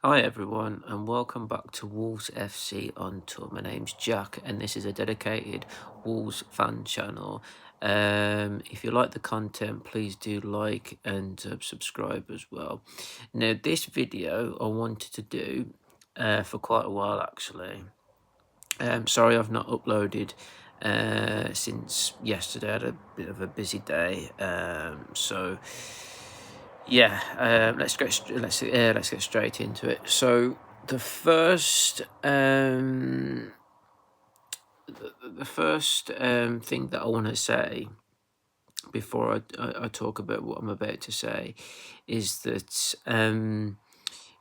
Hi everyone and welcome back to Wolves FC on tour. My name's Jack and this is a dedicated Wolves fan channel. If you like the content, please do like and subscribe as well. Now this video I wanted to do for quite a while actually. Sorry I've not uploaded since yesterday. I had a bit of a busy day, so yeah, let's get straight into it. So the first thing that I want to say before I talk about what I'm about to say is that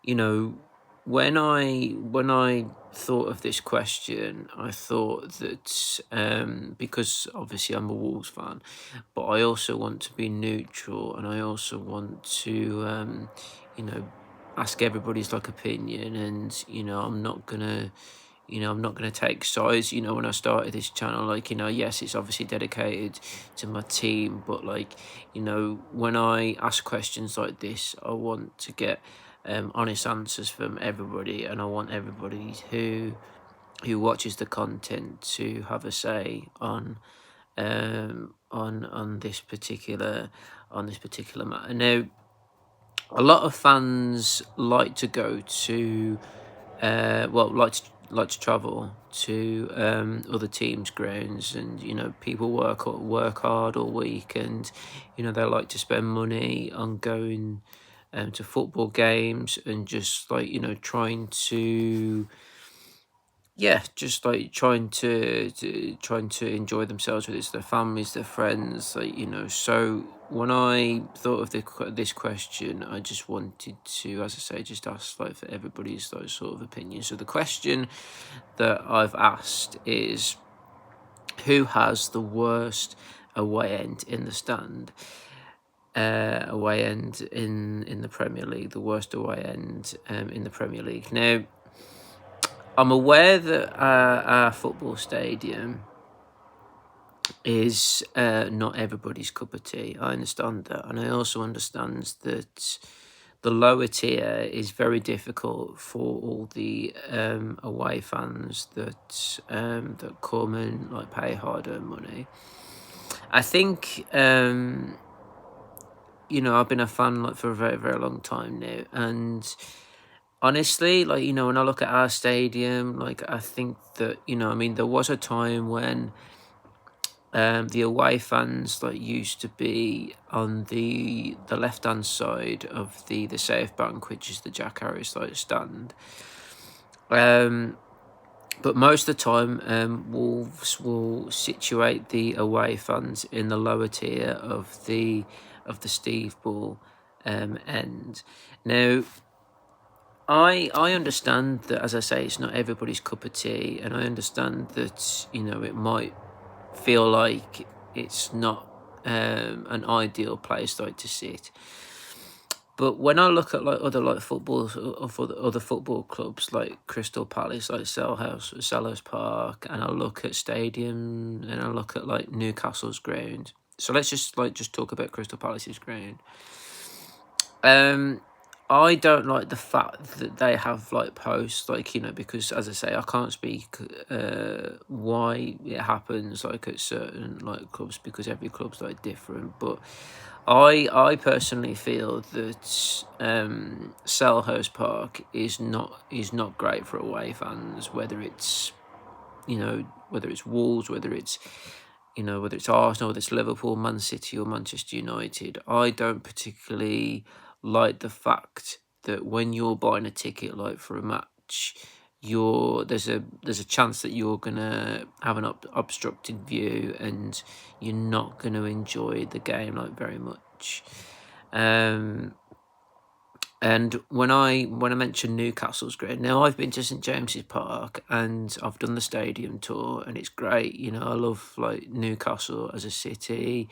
you know, when I thought of this question, I thought that because obviously I'm a Wolves fan, but I also want to be neutral, and I also want to ask everybody's opinion, and I'm not gonna take sides. When I started this channel, yes, it's obviously dedicated to my team, but when I ask questions like this, I want to get honest answers from everybody, and I want everybody who watches the content to have a say on this particular matter. Now, a lot of fans like to go to like to travel to other teams' grounds, and people work hard all week, and they like to spend money on going to football games, and just trying to trying to enjoy themselves, with it's their families, their friends, so when I thought of this question, I just wanted to, as I say, just ask for everybody's sort of opinion. So the question that I've asked is, who has the worst away end in the stand? Away end in the Premier League, the worst away end in the Premier League. Now, I'm aware that our football stadium is not everybody's cup of tea. I understand that, and I also understand that the lower tier is very difficult for all the away fans that come and pay hard-earned money. I think I've been a fan for a very, very long time now, and honestly, when I look at our stadium, I think that there was a time when the away fans used to be on the left hand side of the safe bank, which is the Jack Harris stand. But most of the time, Wolves will situate the away fans in the lower tier of the Steve Ball end. Now, I understand that, as I say, it's not everybody's cup of tea, and I understand that it might feel like it's not an ideal place to sit. But when I look at other football, or other football clubs like Crystal Palace, like Selhurst Park, and I look at stadium, and I look at Newcastle's ground. So let's just talk about Crystal Palace's ground. I don't like the fact that they have posts, because, as I say, I can't speak why it happens at certain clubs, because every club's different. But I personally feel that Selhurst Park is not great for away fans, whether it's Wolves, whether it's Arsenal, whether it's Liverpool, Man City, or Manchester United. I don't particularly like the fact that when you're buying a ticket for a match, there's a chance that you're gonna have an obstructed view, and you're not gonna enjoy the game very much. And when I mention Newcastle's ground, now I've been to St James's Park, and I've done the stadium tour, and it's great. I love Newcastle as a city.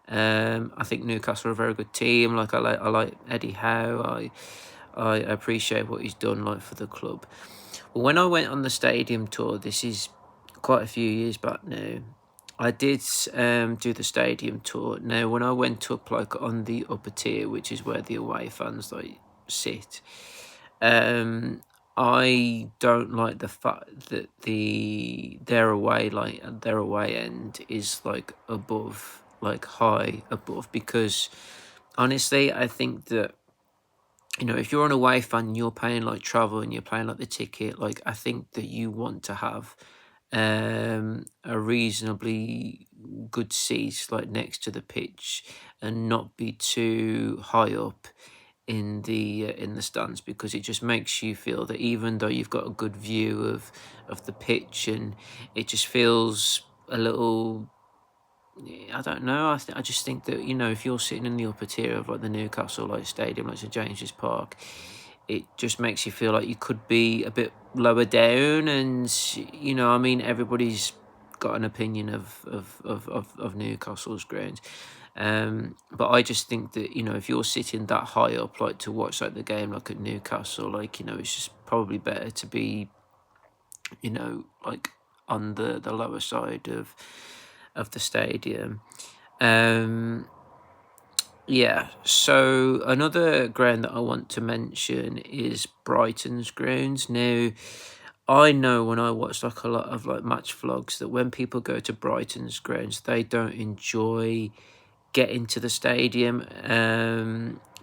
I think Newcastle are a very good team. I like Eddie Howe. I appreciate what he's done for the club. But when I went on the stadium tour, this is quite a few years back now, I did do the stadium tour. Now, when I went up on the upper tier, which is where the away fans sit, Um, I don't like the fact that their away end is like above, like high above, because honestly, I think that, if you're an away fan, you're paying like travel and you're paying like the ticket, like I think that you want to have a reasonably good seat like next to the pitch and not be too high up in the stands, because it just makes you feel that even though you've got a good view of the pitch, and it just feels a little, I don't know. I just think that, if you're sitting in the upper tier of like the Newcastle like stadium, like St James's Park, it just makes you feel like you could be a bit lower down. And I mean, everybody's got an opinion of Newcastle's grounds. But I just think that, if you're sitting that high up, like to watch like the game, like at Newcastle, like, it's just probably better to be, like on the lower side of the stadium. Yeah, so another ground that I want to mention is Brighton's grounds. Now, I know when I watch like a lot of like match vlogs that when people go to Brighton's grounds, they don't enjoy getting to the stadium,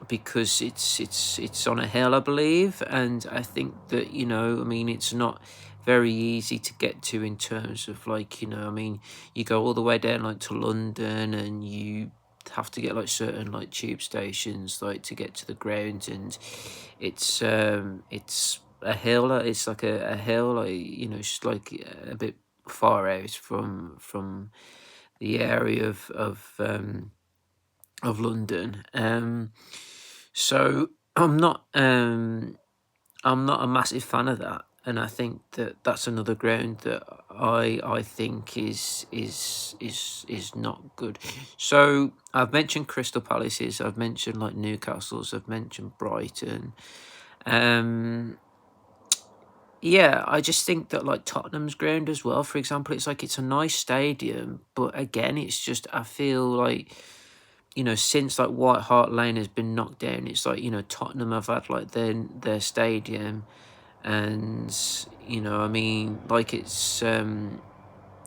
because it's on a hill, I believe, and I think that, I mean, it's not very easy to get to in terms of like, I mean, you go all the way down like to London, and you have to get like certain like tube stations like to get to the ground, and it's a hill. It's like a hill, like, it's just like a bit far out from the area of London. So I'm not a massive fan of that, and I think that that's another ground that I think is not good. So I've mentioned Crystal Palaces, I've mentioned like Newcastle's, I've mentioned Brighton. Yeah, I just think that like Tottenham's ground as well, for example, it's like it's a nice stadium, but again, it's just, I feel like, since like White Hart Lane has been knocked down, it's like, Tottenham have had like their stadium, and I mean, like yeah,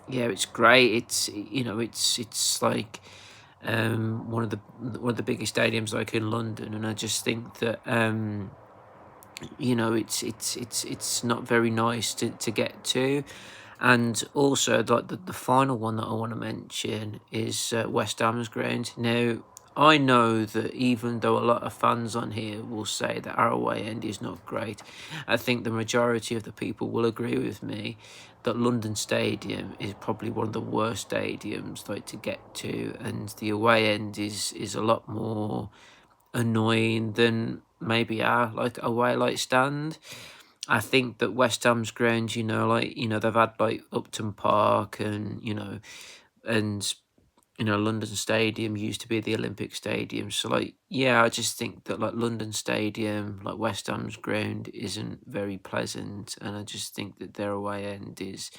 it's great. It's like one of the biggest stadiums like in London, and I just think that it's not very nice to get to. And also, like the final one that I want to mention is West Ham's ground. Now, I know that even though a lot of fans on here will say that our away end is not great, I think the majority of the people will agree with me that London Stadium is probably one of the worst stadiums like to get to, and the away end is a lot more annoying than maybe our like away like stand. I think that West Ham's ground, like, they've had like Upton Park, and and London Stadium used to be the Olympic Stadium. So like, yeah, I just think that like London Stadium, like West Ham's ground, isn't very pleasant, and I just think that their away end is,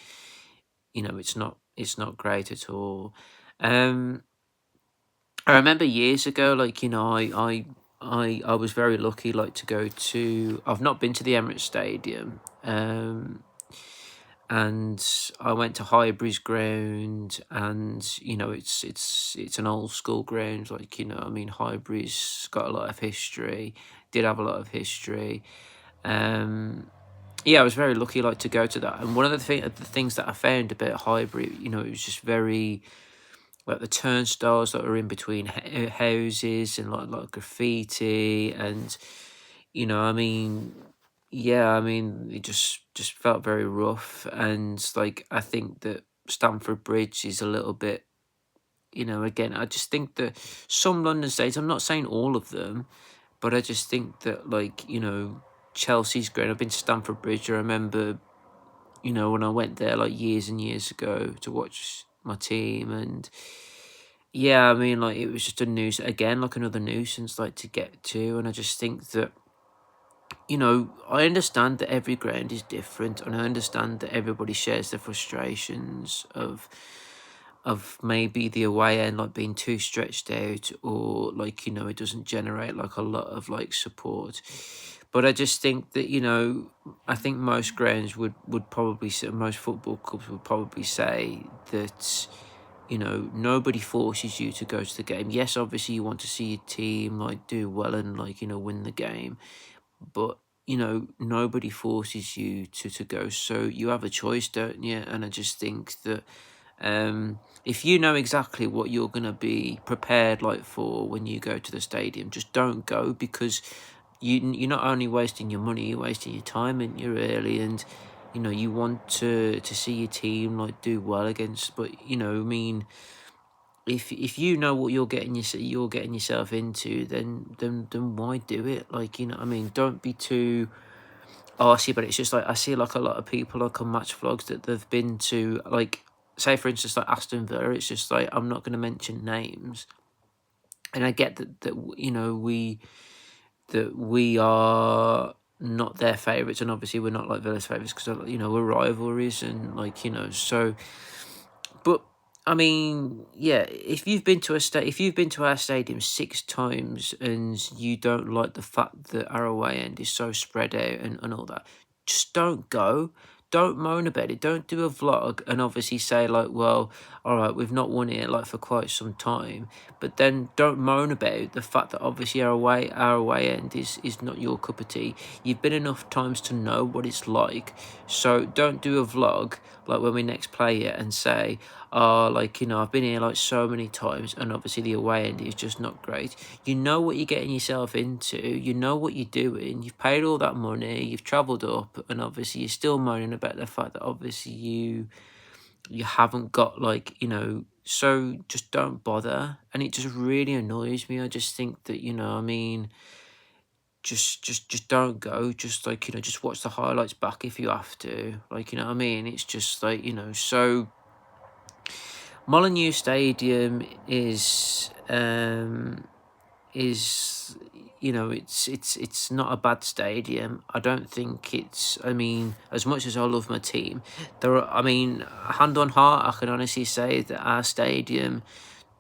it's not great at all. Um, I remember years ago, like, I was very lucky, like, to go to. I've not been to the Emirates Stadium, and I went to Highbury's ground, and it's an old school ground, like, I mean, Highbury's got a lot of history, did have a lot of history. Yeah, I was very lucky, like, to go to that, and one of the things that I found about Highbury, it was just very, like, the turnstiles that are in between houses, and like graffiti, and I mean, yeah, I mean, it just felt very rough, and like, I think that Stamford Bridge is a little bit, again, I just think that some London states, I'm not saying all of them, but I just think that, like, Chelsea's grown. I've been to Stamford Bridge. I remember, when I went there like years and years ago to watch my team, and yeah, I mean, like, it was just a nuisance again, like another nuisance, like, to get to. And I just think that, I understand that every ground is different, and I understand that everybody shares the frustrations of maybe the away end like being too stretched out, or like, it doesn't generate like a lot of like support. But I just think that, I think most grounds would probably say, most football clubs would probably say that, nobody forces you to go to the game. Yes, obviously you want to see your team like do well and like, win the game, but nobody forces you to go. So you have a choice, don't you? And I just think that if you know exactly what you're going to be prepared like for when you go to the stadium, just don't go, because you're not only wasting your money, you're wasting your time, and you're early, and you want to see your team like do well against. But I mean, if you know what you're getting yourself into, then why do it? Like, I mean, don't be too arsey. But it's just like I see like a lot of people like on match vlogs that they've been to, like, say for instance like Aston Villa. It's just like, I'm not going to mention names, and I get that we are not their favourites, and obviously we're not like Villa's favourites because we're rivalries, and like so. But I mean, yeah, if you've been to our stadium 6 times and you don't like the fact that our away end is so spread out and all that, just don't go. Don't moan about it. Don't do a vlog and obviously say like, well, all right, we've not won it like for quite some time, but then don't moan about the fact that obviously our away end is not your cup of tea. You've been enough times to know what it's like, so don't do a vlog like when we next play it and say, oh, like, I've been here like so many times and obviously the away end is just not great. You know what you're getting yourself into, you know what you're doing, you've paid all that money, you've travelled up, and obviously you're still moaning about the fact that obviously you haven't got like, so just don't bother. And it just really annoys me. I just think that, I mean, just don't go. Just like, just watch the highlights back if you have to. Like, what I mean? It's just like, so Molineux Stadium is it's not a bad stadium. I don't think it's, I mean, as much as I love my team, I mean, hand on heart, I can honestly say that our stadium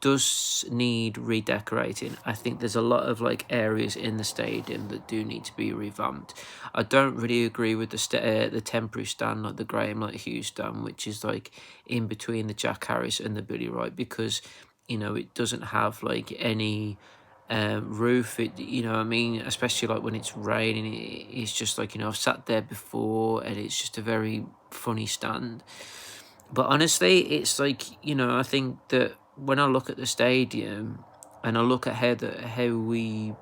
does need redecorating. I think there's a lot of like areas in the stadium that do need to be revamped. I don't really agree with the temporary stand, like the Graham like Hughes stand, which is like in between the Jack Harris and the Billy Wright, because it doesn't have like any roof. It, I mean, especially like when it's raining, it's just like, I've sat there before and it's just a very funny stand. But honestly, it's like, I think that when I look at the stadium and I look at how we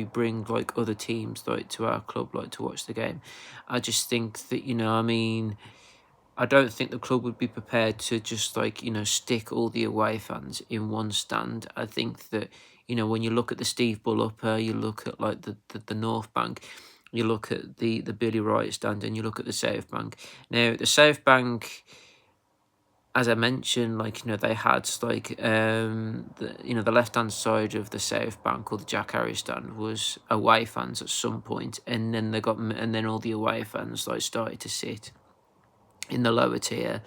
bring like other teams like to our club like to watch the game, I just think that, I mean, I don't think the club would be prepared to just like, stick all the away fans in one stand. I think that, when you look at the Steve Bull upper, you look at like the North Bank, you look at the Billy Wright stand, and you look at the South Bank. Now, the South Bank, as I mentioned, like, they had like the left hand side of the South Bank, or the Jack Harris stand, was away fans at some point, and then all the away fans like started to sit in the lower tier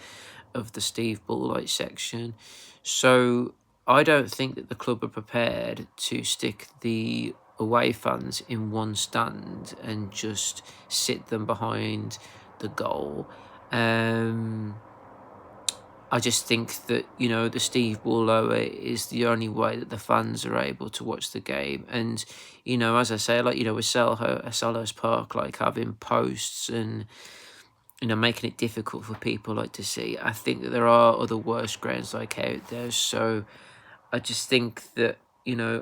of the Steve Bull like section. So I don't think that the club are prepared to stick the away fans in one stand and just sit them behind the goal. I just think that, the Steve Bull lower is the only way that the fans are able to watch the game. And, as I say, like, with Selhurst Park, like, having posts and, making it difficult for people, like, to see, I think that there are other worse grounds, like, out there. So I just think that,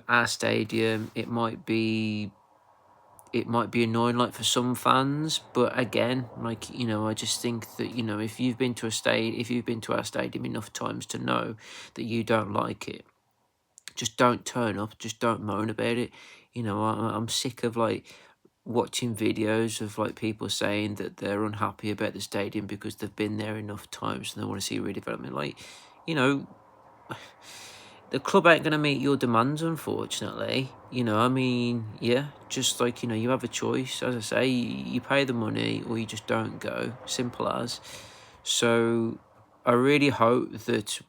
our stadium, it might be annoying like for some fans, but again, like, I just think that, if you've been to our stadium enough times to know that you don't like it, just don't turn up, just don't moan about it. I'm sick of like watching videos of like people saying that they're unhappy about the stadium because they've been there enough times and they want to see redevelopment. Like, the club ain't going to meet your demands, unfortunately. I mean, yeah, just like, you have a choice. As I say, you pay the money or you just don't go. Simple as. So I really hope that,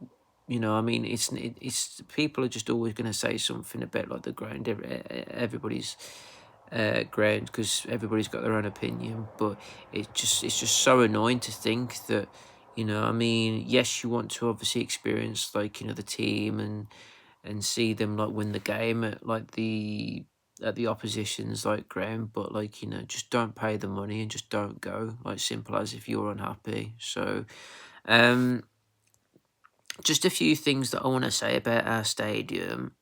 I mean, it's people are just always going to say something about like the ground. Everybody's ground, because everybody's got their own opinion. But it's just so annoying to think that, I mean, yes, you want to obviously experience, like, the team and see them like win the game at like the opposition's like ground, but like, just don't pay the money and just don't go. Like, simple as, if you're unhappy. So um just a few things that I want to say about our stadium.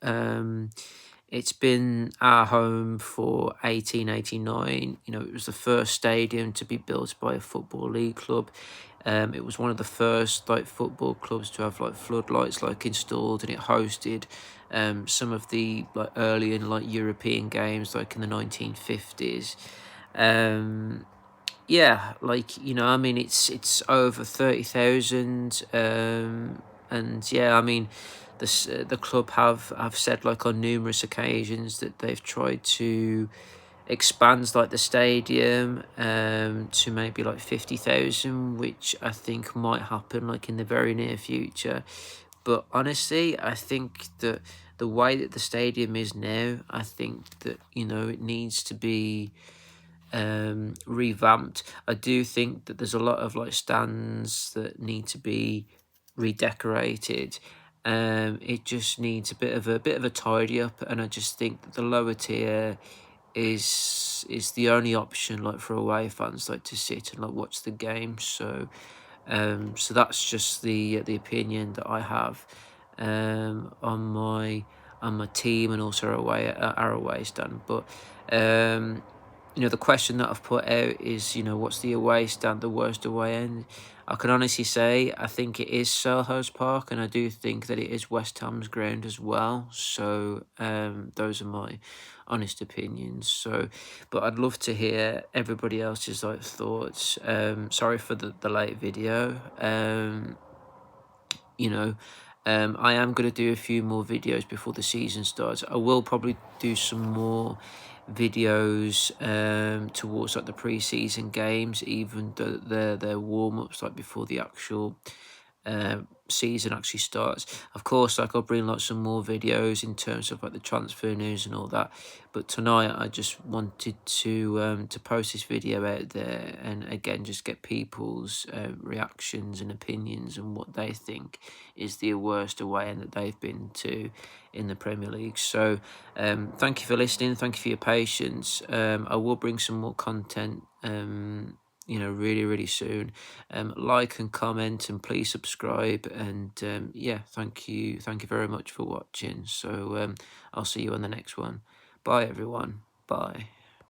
It's been our home for 1889. It was the first stadium to be built by a football league club. It was one of the first like football clubs to have like floodlights like installed, and it hosted some of the like early and like European games like in the 1950s. Yeah, like, I mean, it's over 30,000, and yeah, I mean, the club have said like on numerous occasions that they've tried to expand like the stadium to maybe like 50,000, which I think might happen like in the very near future. But honestly, I think that the way that the stadium is now, I think that, it needs to be revamped. I do think that there's a lot of like stands that need to be redecorated. It just needs a bit of a tidy up, and I just think that the lower tier is the only option like for away fans like to sit and like watch the game. So that's just the opinion that I have on my team, and also our away stand. But the question that I've put out is, what's the away stand, the worst away end? I can honestly say I think it is Selhurst Park, and I do think that it is West Ham's ground as well. So those are my honest opinions. So, but I'd love to hear everybody else's like thoughts. Sorry for the late video. You know, I am going to do a few more videos before the season starts. I will probably do some more videos towards like the pre-season games, even though they're warm-ups like before the actual season actually starts. Of course, like, I'll bring like some more videos in terms of like the transfer news and all that, but tonight I just wanted to post this video out there, and again just get people's reactions and opinions and what they think is the worst away end that they've been to in the Premier League. So thank you for listening, thank you for your patience. I will bring some more content really, really soon. Like and comment, and please subscribe, and yeah, thank you very much for watching. So I'll see you on the next one. Bye everyone. Bye.